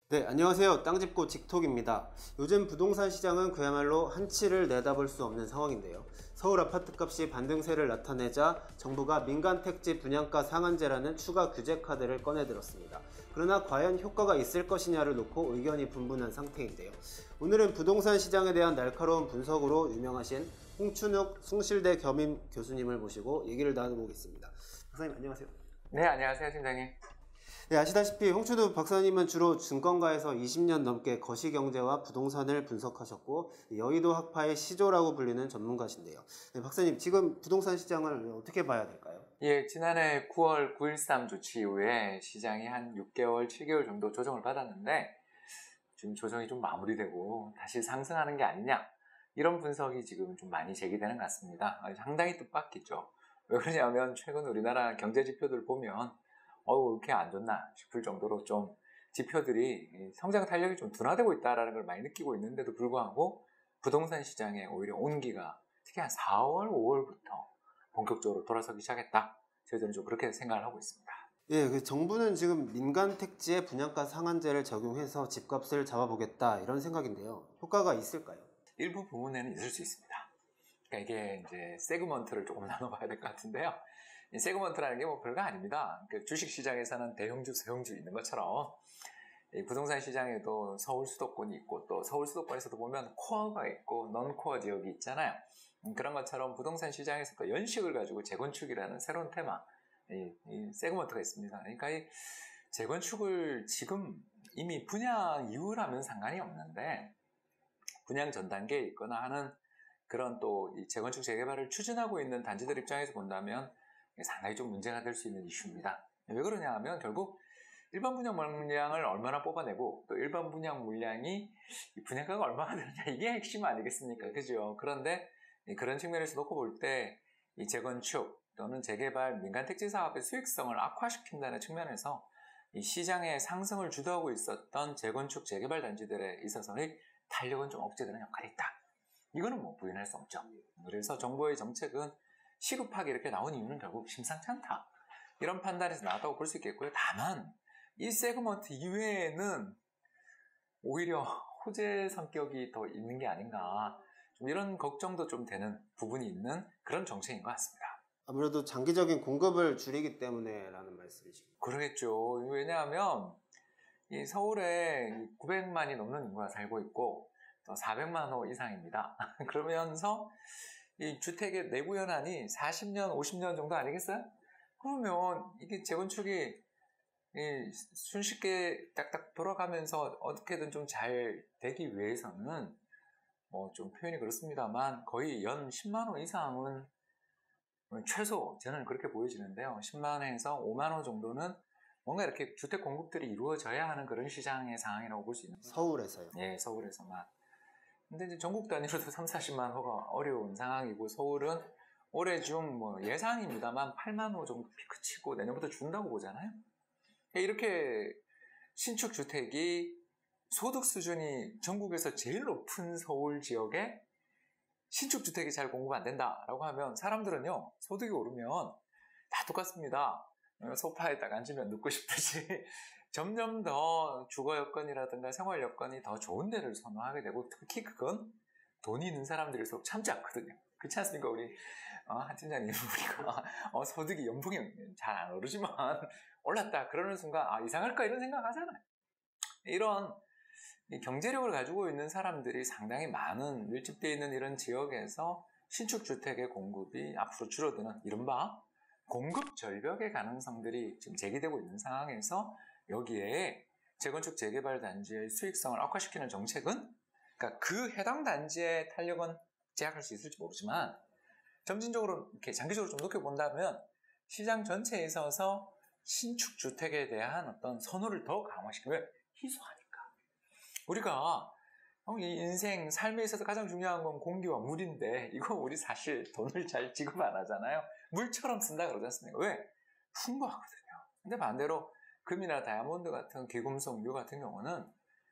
네, 안녕하세요. 땅짚고 직톡입니다. 요즘 부동산 시장은 그야말로 한치를 내다볼 수 없는 상황인데요. 서울 아파트값이 반등세를 나타내자 정부가 민간택지 분양가 상한제라는 추가 규제 카드를 꺼내들었습니다. 그러나 과연 효과가 있을 것이냐를 놓고 의견이 분분한 상태인데요. 오늘은 부동산 시장에 대한 날카로운 분석으로 유명하신 홍춘욱 숭실대 겸임 교수님을 모시고 얘기를 나눠보겠습니다. 박사님 안녕하세요. 네, 안녕하세요, 팀장님. 네, 아시다시피 홍춘욱 박사님은 주로 증권가에서 20년 넘게 거시경제와 부동산을 분석하셨고 여의도 학파의 시조라고 불리는 전문가신데요. 네, 박사님 지금 부동산 시장을 어떻게 봐야 될까요? 예, 지난해 9월 9.13 조치 이후에 시장이 한 6개월, 7개월 정도 조정을 받았는데 지금 조정이 좀 마무리되고 다시 상승하는 게 아니냐 이런 분석이 지금 좀 많이 제기되는 것 같습니다. 상당히 뜻밖이죠. 왜 그러냐면 최근 우리나라 경제 지표들 보면 왜 이렇게 안 좋나 싶을 정도로 좀 지표들이 성장 탄력이 좀 둔화되고 있다는 걸 많이 느끼고 있는데도 불구하고 부동산 시장에 오히려 온기가 특히 한 4월, 5월부터 본격적으로 돌아서기 시작했다. 저희들은 좀 그렇게 생각을 하고 있습니다. 예, 정부는 지금 민간 택지에 분양가 상한제를 적용해서 집값을 잡아보겠다 이런 생각인데요. 효과가 있을까요? 일부 부분에는 있을 수 있습니다. 그러니까 이게 이제 세그먼트를 조금 나눠봐야 될 것 같은데요. 이 세그먼트라는 게 뭐 별거 아닙니다. 그러니까 주식 시장에서는 대형주, 소형주 있는 것처럼 이 부동산 시장에도 서울 수도권이 있고 또 서울 수도권에서도 보면 코어가 있고 넌코어 지역이 있잖아요. 그런 것처럼 부동산 시장에서도 연식을 가지고 재건축이라는 새로운 테마, 이 세그먼트가 있습니다. 그러니까 이 재건축을 지금 이미 분양 이후라면 상관이 없는데 분양 전 단계에 있거나 하는 그런 또 이 재건축 재개발을 추진하고 있는 단지들 입장에서 본다면 상당히 좀 문제가 될 수 있는 이슈입니다. 왜 그러냐 하면 결국 일반 분양 물량을 얼마나 뽑아내고 또 일반 분양 물량이 분양가가 얼마나 되느냐 이게 핵심 아니겠습니까? 그죠? 그런데 그런 측면에서 놓고 볼 때 이 재건축 또는 재개발 민간 택지 사업의 수익성을 악화시킨다는 측면에서 이 시장의 상승을 주도하고 있었던 재건축 재개발 단지들에 있어서의 탄력은 좀 억제되는 역할이 있다. 이거는 뭐 부인할 수 없죠. 그래서 정부의 정책은 시급하게 이렇게 나온 이유는 결국 심상치 않다. 이런 판단에서 나왔다고 볼 수 있겠고요. 다만 이 세그먼트 이외에는 오히려 호재 성격이 더 있는 게 아닌가 좀 이런 걱정도 좀 되는 부분이 있는 그런 정책인 것 같습니다. 아무래도 장기적인 공급을 줄이기 때문에라는 말씀이시죠. 그러겠죠. 왜냐하면 이 서울에 900만이 넘는 인구가 살고 있고 또 400만 호 이상입니다. 그러면서 이 주택의 내부 연한이 40년, 50년 정도 아니겠어요? 그러면 이게 재건축이 손쉽게 딱딱 돌아가면서 어떻게든 좀 잘 되기 위해서는 뭐 좀 표현이 그렇습니다만 거의 연 10만 호 이상은 최소 저는 그렇게 보여지는데요. 10만 호에서 5만 호 정도는 뭔가 이렇게 주택 공급들이 이루어져야 하는 그런 시장의 상황이라고 볼 수 있는 거죠. 서울에서요? 네, 서울에서만. 근데 이제 전국 단위로도 3, 40만 호가 어려운 상황이고 서울은 올해 중 뭐 예상입니다만 8만 호 정도 피크치고 내년부터 준다고 보잖아요. 이렇게 신축 주택이 소득 수준이 전국에서 제일 높은 서울 지역에 신축 주택이 잘 공급 안 된다라고 하면 사람들은요 소득이 오르면 다 똑같습니다. 소파에 딱 앉으면 눕고 싶듯이 점점 더 주거 여건이라든가 생활 여건이 더 좋은 데를 선호하게 되고 특히 그건 돈이 있는 사람들일수록 참지 않거든요. 그렇지 않습니까? 우리 한 팀장님 우리가 소득이 연봉이 잘 안 오르지만 올랐다 그러는 순간 이상할까 이런 생각 하잖아요. 이런 경제력을 가지고 있는 사람들이 상당히 많은 밀집되어 있는 이런 지역에서 신축 주택의 공급이 앞으로 줄어드는 이른바 공급 절벽의 가능성들이 지금 제기되고 있는 상황에서 여기에 재건축 재개발 단지의 수익성을 악화시키는 정책은 그러니까 그 해당 단지의 탄력은 제약할 수 있을지 모르지만 점진적으로 이렇게 장기적으로 좀 높게 본다면 시장 전체에 있어서 신축 주택에 대한 어떤 선호를 더 강화시키면 희소하니까 우리가 이 인생 삶에 있어서 가장 중요한 건 공기와 물인데 이거 우리 사실 돈을 잘 지급 안 하잖아요. 물처럼 쓴다 그러지 않습니까? 왜? 풍부하거든요. 근데 반대로 금이나 다이아몬드 같은 귀금속 류 같은 경우는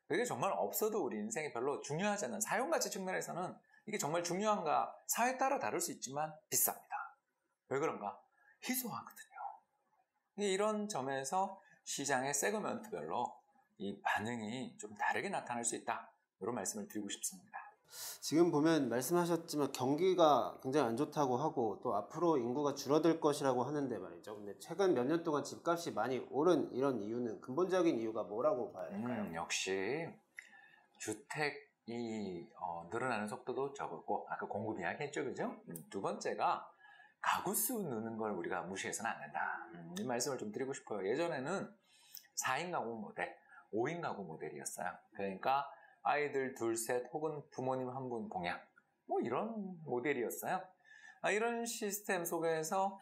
그게 정말 없어도 우리 인생이 별로 중요하지 않은 사용가치 측면에서는 이게 정말 중요한가 사회에 따라 다를 수 있지만 비쌉니다. 왜 그런가? 희소하거든요. 이런 점에서 시장의 세그먼트별로 이 반응이 좀 다르게 나타날 수 있다. 이런 말씀을 드리고 싶습니다. 지금 보면 말씀하셨지만 경기가 굉장히 안 좋다고 하고 또 앞으로 인구가 줄어들 것이라고 하는데 말이죠. 근데 최근 몇 년 동안 집값이 많이 오른 이런 이유는 근본적인 이유가 뭐라고 봐야 할까요? 역시 주택이 늘어나는 속도도 적었고 아까 공급 이야기했죠, 그죠? 두 번째가 가구 수 느는 걸 우리가 무시해서는 안 된다. 이 말씀을 좀 드리고 싶어요. 예전에는 4인 가구 모델, 5인 가구 모델이었어요. 그러니까 아이들 둘, 셋 혹은 부모님 한 분 봉양 뭐 이런 모델이었어요. 이런 시스템 속에서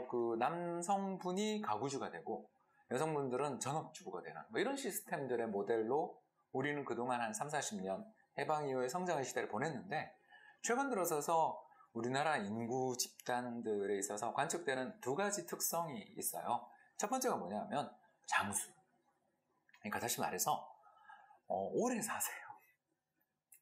그 남성분이 가구주가 되고 여성분들은 전업주부가 되는 뭐 이런 시스템들의 모델로 우리는 그동안 한 3, 40년 해방 이후의 성장의 시대를 보냈는데 최근 들어서서 우리나라 인구 집단들에 있어서 관측되는 두 가지 특성이 있어요. 첫 번째가 뭐냐면 장수. 그러니까 다시 말해서 오래 사세요.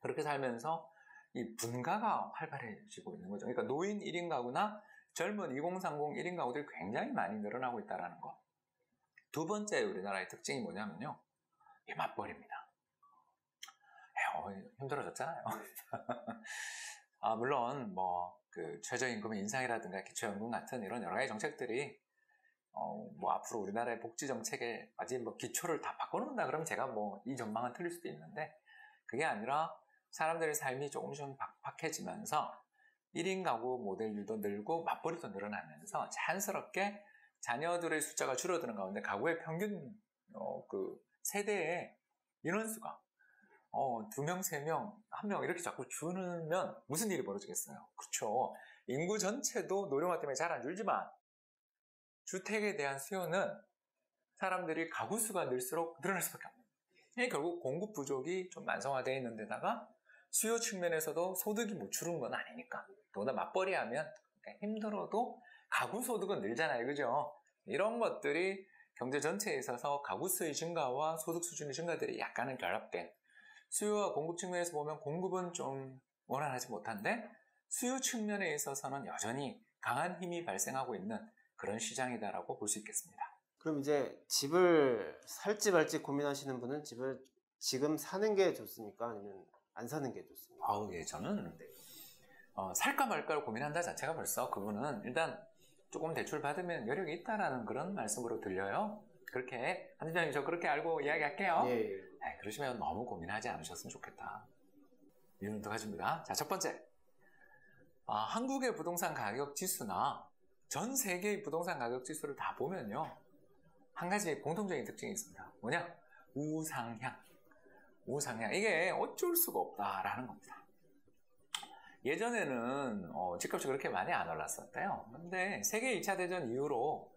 그렇게 살면서 이 분가가 활발해지고 있는 거죠. 그러니까 노인 1인 가구나 젊은 2030 1인 가구들이 굉장히 많이 늘어나고 있다는 것. 두 번째 우리나라의 특징이 뭐냐면요. 이 맞벌이입니다. 힘들어졌잖아요. 물론 그 최저임금의 인상이라든가 기초연금 같은 이런 여러 가지 정책들이 앞으로 우리나라의 복지 정책에 아직 기초를 다 바꿔놓는다 그러면 제가 이 전망은 틀릴 수도 있는데 그게 아니라 사람들의 삶이 조금씩 팍팍해지면서 1인 가구 모델들도 늘고 맞벌이도 늘어나면서 자연스럽게 자녀들의 숫자가 줄어드는 가운데 가구의 평균 그 세대의 인원수가 2명, 3명, 1명 이렇게 자꾸 줄으면 무슨 일이 벌어지겠어요? 그렇죠. 인구 전체도 노령화 때문에 잘 안 줄지만 주택에 대한 수요는 사람들이 가구 수가 늘수록 늘어날 수밖에 없는 거예요. 결국 공급 부족이 좀 만성화되어 있는 데다가 수요 측면에서도 소득이 못 줄은 건 아니니까 더구나 맞벌이 하면 힘들어도 가구 소득은 늘잖아요. 그죠? 이런 것들이 경제 전체에 있어서 가구 수의 증가와 소득 수준의 증가들이 약간은 결합된 수요와 공급 측면에서 보면 공급은 좀 원활하지 못한데 수요 측면에 있어서는 여전히 강한 힘이 발생하고 있는 그런 시장이다라고 볼 수 있겠습니다. 그럼 이제 집을 살지 말지 고민하시는 분은 집을 지금 사는 게 좋습니까? 아니면 안 사는 게 좋습니까? 예, 저는 살까 말까를 고민한다 자체가 벌써 그분은 일단 조금 대출 받으면 여력이 있다라는 그런 말씀으로 들려요. 그렇게 한 팀장님 저 그렇게 알고 이야기할게요. 예. 그러시면 너무 고민하지 않으셨으면 좋겠다. 이유는 더 가집니다. 자, 첫 번째. 한국의 부동산 가격 지수나 전 세계의 부동산 가격 지수를 다 보면요. 한 가지 공통적인 특징이 있습니다. 뭐냐? 우상향. 우상향. 이게 어쩔 수가 없다라는 겁니다. 예전에는 집값이 그렇게 많이 안 올랐었대요. 근데 세계 2차 대전 이후로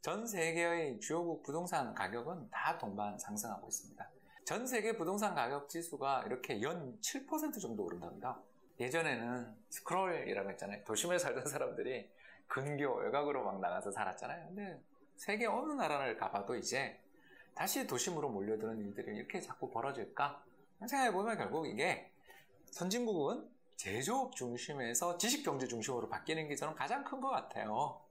전 세계의 주요국 부동산 가격은 다 동반 상승하고 있습니다. 전 세계 부동산 가격 지수가 이렇게 연 7% 정도 오른답니다. 예전에는 스크롤이라고 했잖아요. 도심에 살던 사람들이 근교 외곽으로 막 나가서 살았잖아요. 근데 세계 어느 나라를 가봐도 이제 다시 도심으로 몰려드는 일들이 이렇게 자꾸 벌어질까? 생각해보면 결국 이게 선진국은 제조업 중심에서 지식경제 중심으로 바뀌는 게 저는 가장 큰 것 같아요.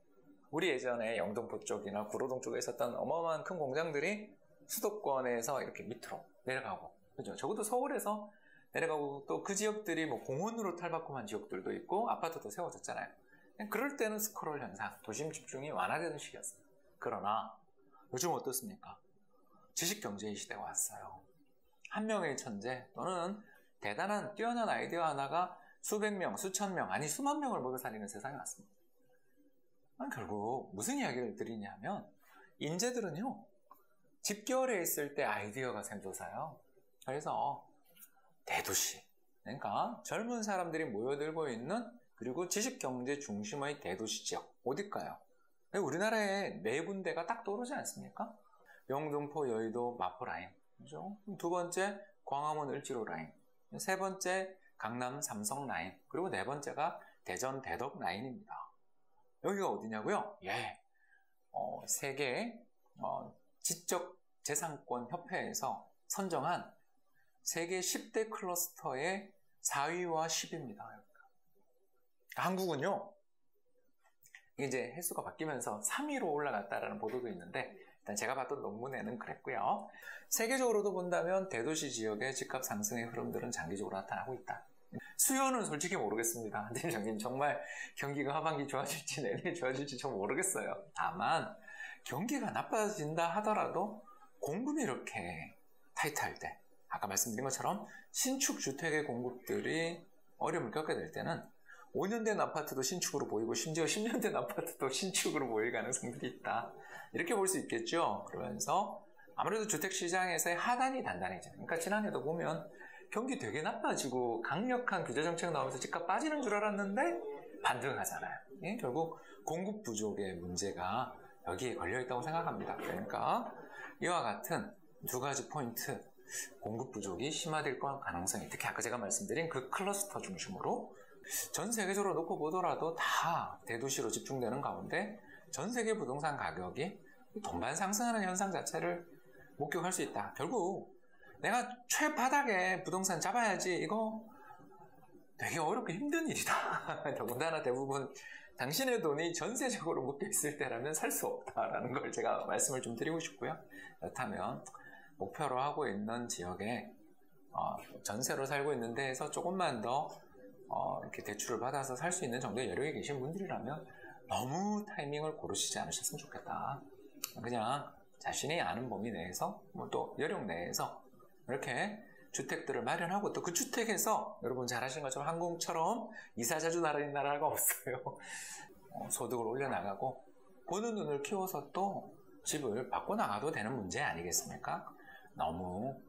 우리 예전에 영등포 쪽이나 구로동 쪽에 있었던 어마어마한 큰 공장들이 수도권에서 이렇게 밑으로 내려가고, 그죠? 적어도 서울에서 내려가고 또 그 지역들이 공원으로 탈바꿈한 지역들도 있고 아파트도 세워졌잖아요. 그럴 때는 스크롤 현상, 도심 집중이 완화되는 시기였어요. 그러나 요즘 어떻습니까? 지식경제의 시대가 왔어요. 한 명의 천재 또는 대단한 뛰어난 아이디어 하나가 수백 명, 수천 명, 아니 수만 명을 먹여 살리는 세상이 왔습니다. 결국 무슨 이야기를 드리냐면 인재들은요. 집결해 있을 때 아이디어가 샘솟아요. 그래서 대도시, 그러니까 젊은 사람들이 모여들고 있는 그리고 지식경제 중심의 대도시 지역 어딜까요? 우리나라에 네 군데가 딱 떠오르지 않습니까? 영등포, 여의도, 마포 라인, 그죠? 두 번째 광화문 을지로 라인, 세 번째 강남 삼성 라인, 그리고 네 번째가 대전 대덕 라인입니다. 여기가 어디냐고요? 세계 지적재산권 협회에서 선정한 세계 10대 클러스터의 4위와 10위입니다. 한국은요, 이제 횟수가 바뀌면서 3위로 올라갔다라는 보도도 있는데 일단 제가 봤던 논문에는 그랬고요. 세계적으로도 본다면 대도시 지역의 집값 상승의 흐름들은 장기적으로 나타나고 있다. 수요는 솔직히 모르겠습니다. 팀장님, 정말 경기가 하반기 좋아질지 내년에 좋아질지 좀 모르겠어요. 다만 경기가 나빠진다 하더라도 공급이 이렇게 타이트할 때, 아까 말씀드린 것처럼 신축 주택의 공급들이 어려움을 겪게 될 때는 5년 된 아파트도 신축으로 보이고 심지어 10년 된 아파트도 신축으로 보일 가능성들이 있다. 이렇게 볼 수 있겠죠. 그러면서 아무래도 주택시장에서의 하단이 단단해져요. 그러니까 지난해도 보면 경기 되게 나빠지고 강력한 규제정책 나오면서 집값 빠지는 줄 알았는데 반등하잖아요. 예? 결국 공급 부족의 문제가 여기에 걸려있다고 생각합니다. 그러니까 이와 같은 두 가지 포인트, 공급 부족이 심화될 가능성이, 특히 아까 제가 말씀드린 그 클러스터 중심으로 전 세계적으로 놓고 보더라도 다 대도시로 집중되는 가운데 전 세계 부동산 가격이 동반 상승하는 현상 자체를 목격할 수 있다. 결국 내가 최바닥에 부동산 잡아야지, 이거 되게 어렵고 힘든 일이다. 더군다나 대부분 당신의 돈이 전세적으로 묶여 있을 때라면 살 수 없다라는 걸 제가 말씀을 좀 드리고 싶고요. 그렇다면 목표로 하고 있는 지역에 전세로 살고 있는 데에서 조금만 더 이렇게 대출을 받아서 살 수 있는 정도의 여력이 계신 분들이라면 너무 타이밍을 고르시지 않으셨으면 좋겠다. 그냥 자신이 아는 범위 내에서, 뭐 또 여력 내에서 이렇게 주택들을 마련하고, 또 그 주택에서 여러분 잘 아시는 것처럼 한국처럼 이사 자주 나라는 나라가 없어요. 소득을 올려나가고 보는 눈을 키워서 또 집을 바꿔나가도 되는 문제 아니겠습니까? 너무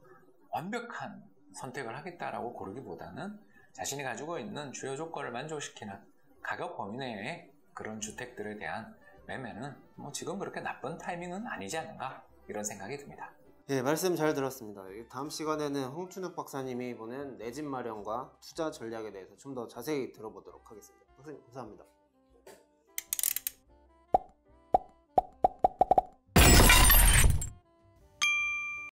완벽한 선택을 하겠다라고 고르기보다는 자신이 가지고 있는 주요 조건을 만족시키는 가격 범위 내의 그런 주택들에 대한 매매는 뭐 지금 그렇게 나쁜 타이밍은 아니지 않는가, 이런 생각이 듭니다. 예, 말씀 잘 들었습니다. 다음 시간에는 홍춘욱 박사님이 보낸 내 집 마련과 투자 전략에 대해서 좀 더 자세히 들어보도록 하겠습니다. 박사님, 감사합니다.